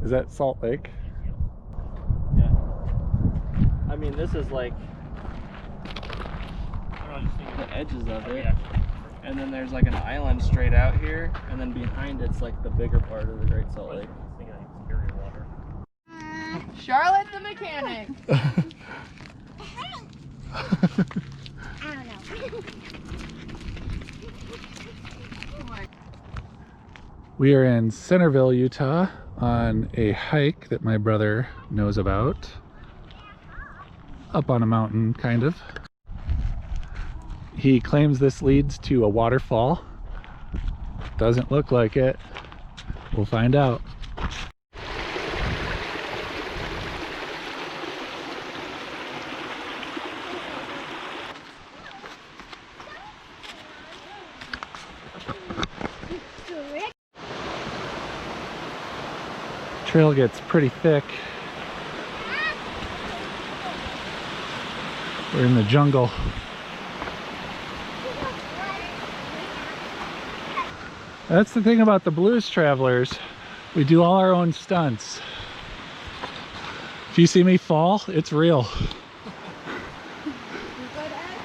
Is that Salt Lake? Yeah. I mean, this is like the edges of it. And then there's like an island straight out here, and then behind it's like the bigger part of the Great Salt Lake. Charlotte the mechanic. I don't know. We are in Centerville, Utah on a hike that my brother knows about. Up on a mountain, kind of. He claims this leads to a waterfall. Doesn't look like it. We'll find out. Trail gets pretty thick. We're in the jungle. That's the thing about the Blues Travelers. We do all our own stunts. If you see me fall, it's real.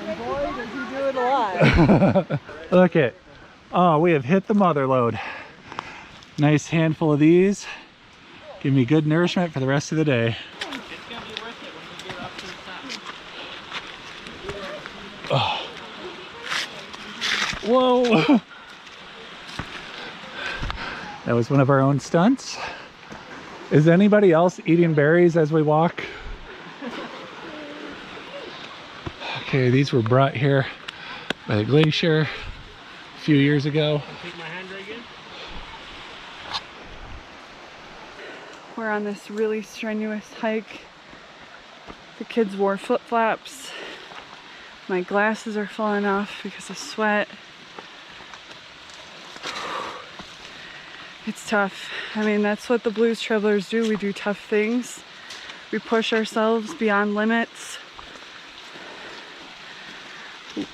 And boy, does he do it a lot. Look it. Oh, we have hit the mother lode. Nice handful of these. Give me good nourishment for the rest of the day. It's gonna be worth it when we get up to the top. Oh. Whoa! That was one of our own stunts. Is anybody else eating berries as we walk? Okay, these were brought here by the glacier a few years ago. Take my hand right again. We're on this really strenuous hike. The kids wore flip-flops. My glasses are falling off because of sweat. It's tough. I mean, that's what the Blues Travelers do. We do tough things. We push ourselves beyond limits.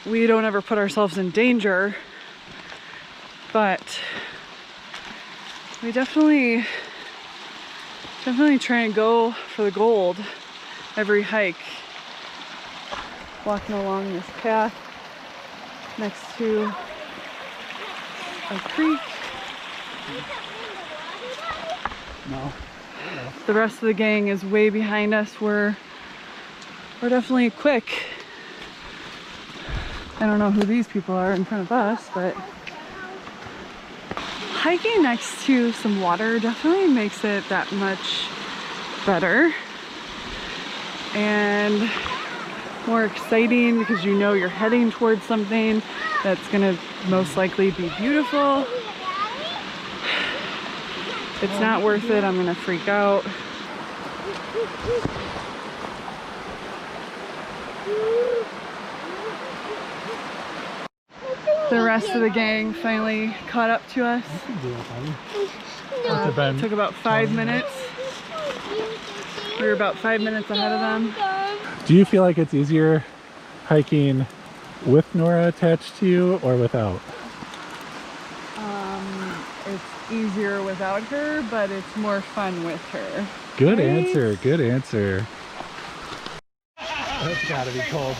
We don't ever put ourselves in danger, but we definitely try and go for the gold every hike. Walking along this path next to a creek. No. The rest of the gang is way behind us. We're definitely quick. I don't know who these people are in front of us, but hiking next to some water definitely makes it that much better and more exciting because you know you're heading towards something that's gonna most likely be beautiful. If it's not worth it, I'm gonna freak out. The rest of the gang finally caught up to us. It took about 5 minutes. We were about 5 minutes ahead of them. Do you feel like it's easier hiking with Nora attached to you or without? It's easier without her, but it's more fun with her. Good Right? answer, good answer. That's gotta be cold.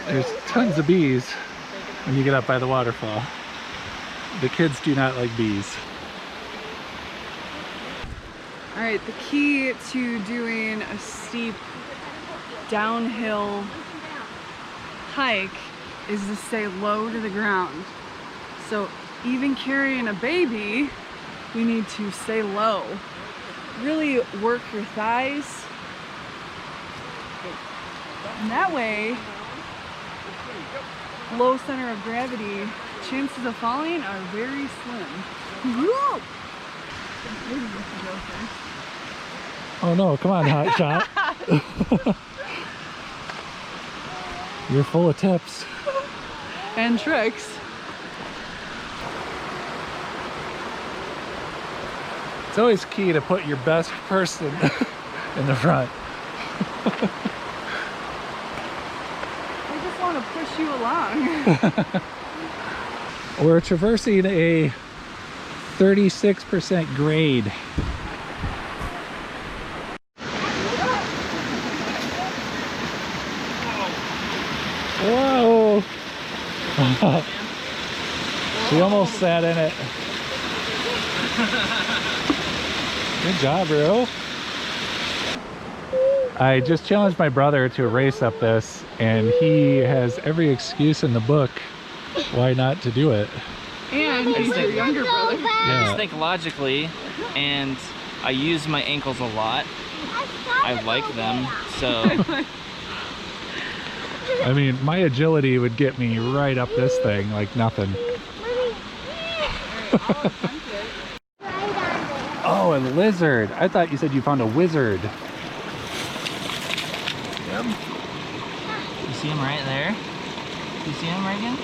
There's tons of bees when you get up by the waterfall. The kids do not like bees. All right, the key to doing a steep downhill hike is to stay low to the ground. So even carrying a baby, we need to stay low. Really work your thighs. And that way, low center of gravity, chances of falling are very slim. Woo! Oh no, come on, hot shot. You're full of tips. And tricks. It's always key to put your best person in the front. I just want to push you along. We're traversing a 36% grade. Whoa! She almost sat in it. Good job, bro. I just challenged my brother to a race up this, and he has every excuse in the book why not to do it. And he's your younger brother. I just think logically, and I use my ankles a lot. I like them, so. I mean, my agility would get me right up this thing like nothing. Oh, a lizard. I thought you said you found a wizard. Yep. You see him right there? You see him, Reagan?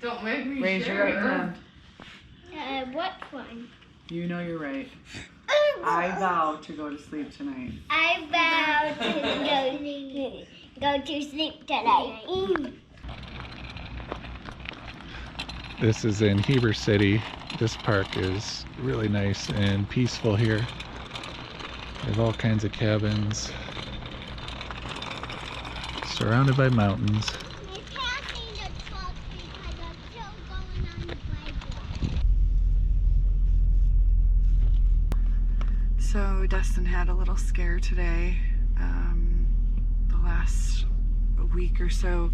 Don't make me raise your right hand. What one? You know you're right. I vow to go to sleep tonight. I vow to go to sleep tonight. This is in Heber City. This park is really nice and peaceful here. They have all kinds of cabins, surrounded by mountains. So Dustin had a little scare today. The last week or so,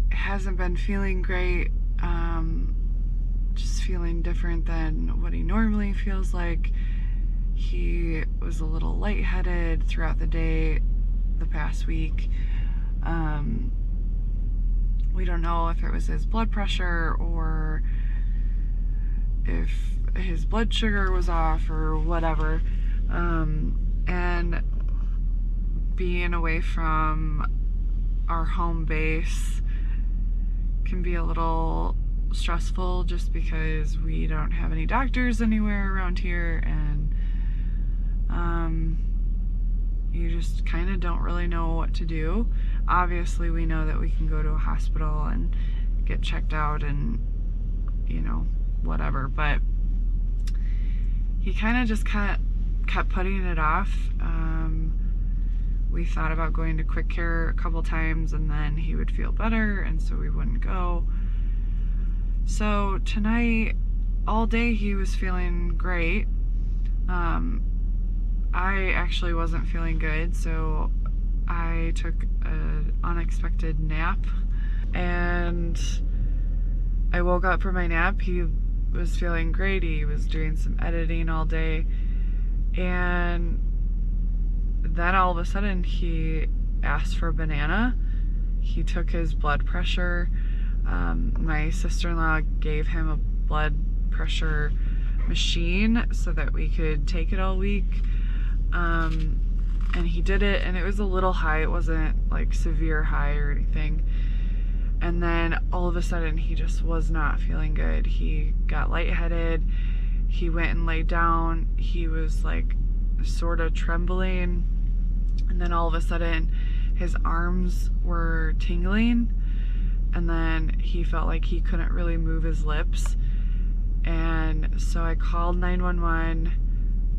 hasn't been feeling great. Just feeling different than what he normally feels like. He was a little lightheaded throughout the day the past week. We don't know if it was his blood pressure or if his blood sugar was off or whatever. And being away from our home base can be a little stressful just because we don't have any doctors anywhere around here, and you just kind of don't really know what to do. Obviously we know that we can go to a hospital and get checked out and, you know, whatever, but he kind of just kept putting it off. We thought about going to quick care a couple times and then he would feel better, and so we wouldn't go. So tonight, all day he was feeling great. I actually wasn't feeling good, so I took an unexpected nap, and I woke up from my nap. He was feeling great. He was doing some editing all day, and then all of a sudden he asked for a banana. He took his blood pressure. My sister-in-law gave him a blood pressure machine so that we could take it all week, and he did it, and it was a little high. It wasn't like severe high or anything. And then all of a sudden he just was not feeling good. He got lightheaded. He went and laid down. He was like sort of trembling, and then all of a sudden his arms were tingling, and then he felt like he couldn't really move his lips. And so I called 911.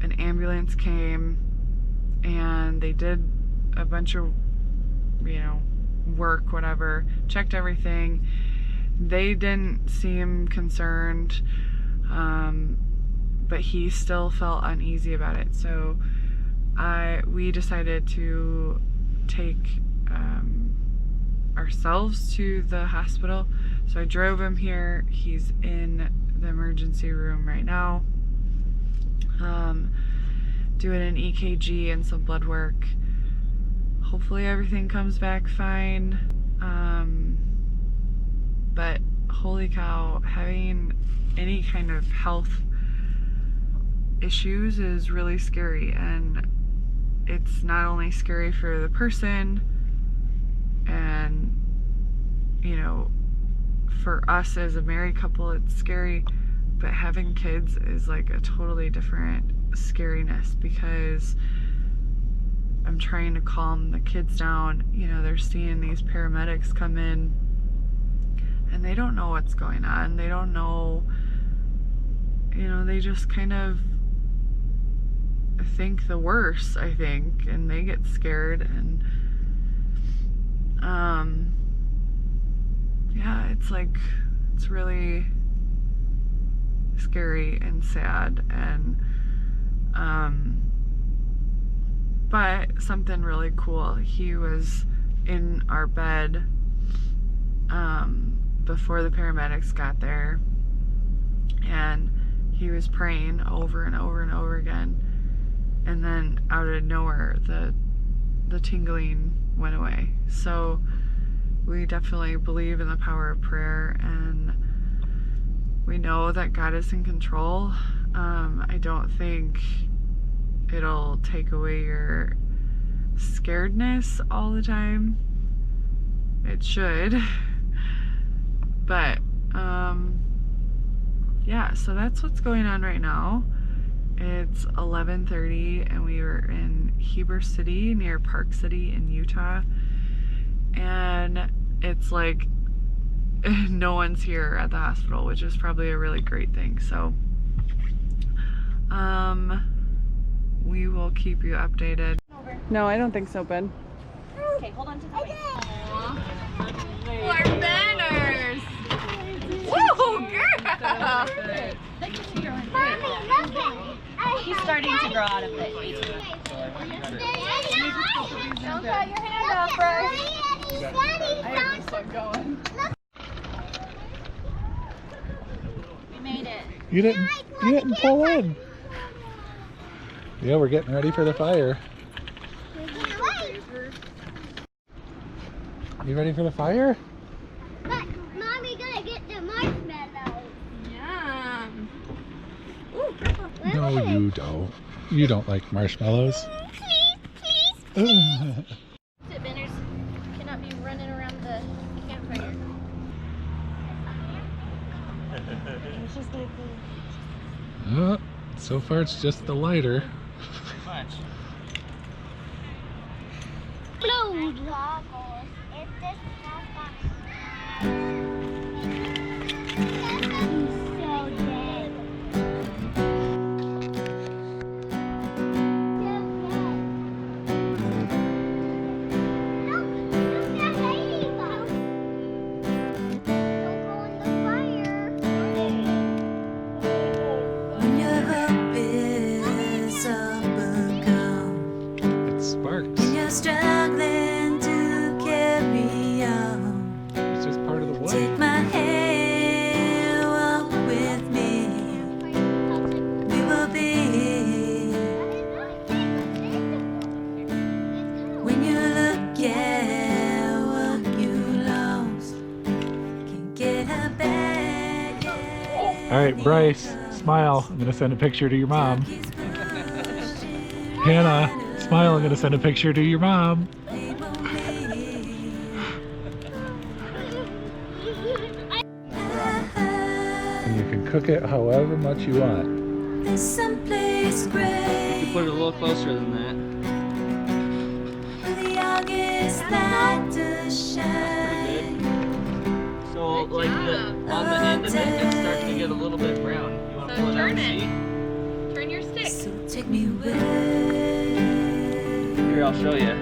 An ambulance came and they did a bunch of, you know, work, whatever, checked everything. They didn't seem concerned, but he still felt uneasy about it. So we decided to take ourselves to the hospital. So I drove him here. He's in the emergency room right now, doing an EKG and some blood work. Hopefully everything comes back fine. But holy cow, having any kind of health issues is really scary, and it's not only scary for the person and, you know, for us as a married couple it's scary, but having kids is like a totally different scariness, because I'm trying to calm the kids down. You know, they're seeing these paramedics come in and they don't know what's going on. They don't know, you know, they just kind of think the worst, I think, and they get scared. And yeah, it's like, it's really scary and sad, and but something really cool. He was in our bed before the paramedics got there, and he was praying over and over and over again, and then out of nowhere the tingling went away. So we definitely believe in the power of prayer, and we know that God is in control. I don't think it'll take away your scaredness all the time. It should. But yeah, so that's what's going on right now. It's 11:30 and we were in Heber City near Park City in Utah, and it's like no one's here at the hospital, which is probably a really great thing. So we will keep you updated. No, I don't think so, Ben. Okay, hold on to the mic. More banners! Woo, girl! Mommy, look at He's starting to grow out of it. Don't throw your hand up, Bryce. We made it. You didn't pull in. Yeah, we're getting ready for the fire. You ready for the fire? But Mommy gonna get the marshmallows. Yum. No, you don't. You don't like marshmallows. Please. Banners cannot be running around the campfire. It's just like So far it's just the lighter. Pretty much. Blue goggles. It's just not so dead. It sparks. Struggling to carry on. It's just part of the wood. Take my hand, walk with me. We will be. When you look at what you lost, can get her back. All right, Bryce, smile. I'm gonna send a picture to your mom. Hannah, smile. I'm gonna send a picture to your mom. And you can cook it however much you want. There's someplace great. You put it a little closer than that. The August light to shine. So like on the end of it, it's starting to get a little bit brown. You want to pull it out and see? Turn your stick. So take me away. Here, I'll show you.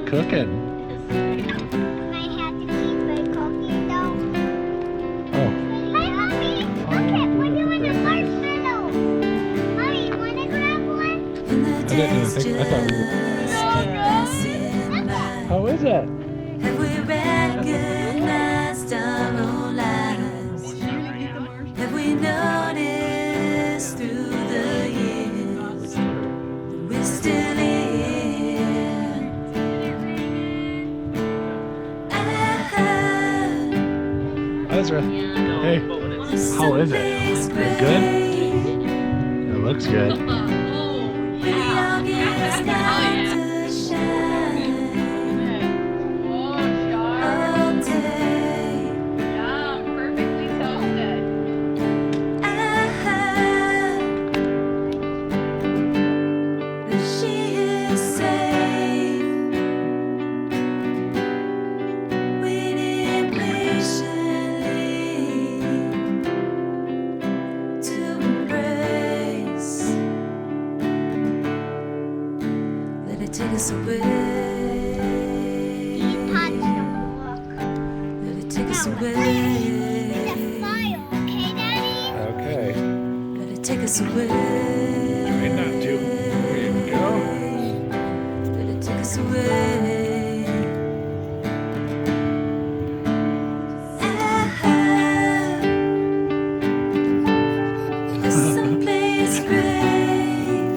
cooking? I have to keep my cookie though. Oh, Hey, Mommy, look it. We're doing a marshmallow. Mommy, you want to grab one? And the I didn't even days think. I thought we were. just keep passing by. How is it? Have we recognized our own lives? Have we noticed through the years that we're still here? Ezra. Hey, how is it? Is it good? It looks good. Perfectly toasted. Take us away. Touch the book. Let it take us away. It's a file, okay, Daddy? Okay. Let it take us away. Try not to. There you go. Let it take us away. Someplace great,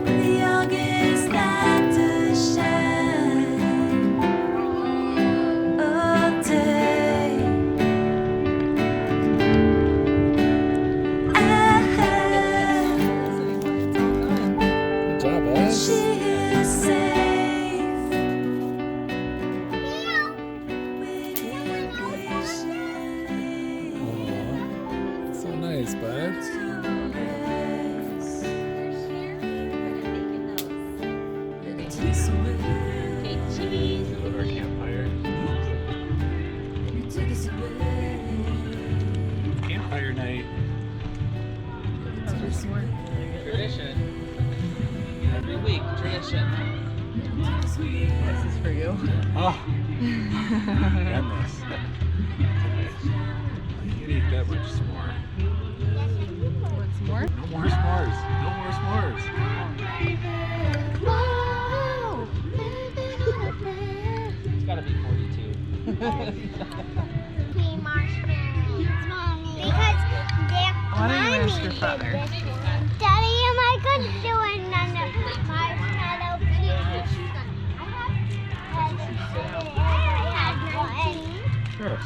where the youngest light to shine all day. Good job, Ez. She is safe. Waiting patiently Aw, so nice, bud. to rest. Let it take us away. Go to our campfire. Let it take us away. Campfire night. Tradition. Every week, tradition. This is for you. Oh, goodness. You can eat that much s'more. Want some more? No more s'mores. No more s'mores. It's gotta be 42. Cream marshmallows. Mommy. Because they're Why don't you ask your Mommy father? did this one. Daddy, am I going to do another marshmallow, please? I had one. Sure.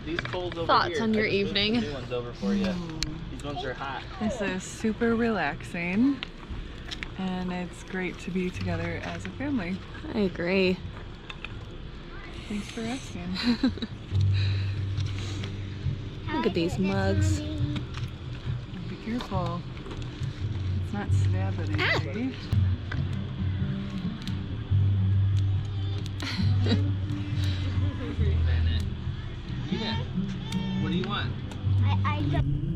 These bowls over Thoughts here. on your I just moved evening? the new ones over for you. These ones are hot. This is super relaxing, and it's great to be together as a family. I agree. Thanks for asking. Look at these mugs. Be careful. It's not stab anybody. Yeah. What do you want? I don't.